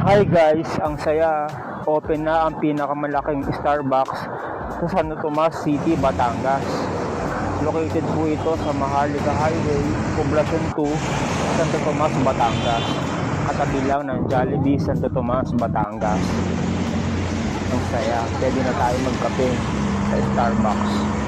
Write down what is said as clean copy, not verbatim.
Hi guys, ang saya. Open na ang pinakamalaking Starbucks sa Santo Tomas City, Batangas. Located po ito sa Maharlika Highway, Poblacion 2, Santo Tomas, Batangas. Katabi lang ng Jollibee, Santo Tomas, Batangas. Ang saya, pwede na tayo magkape sa Starbucks.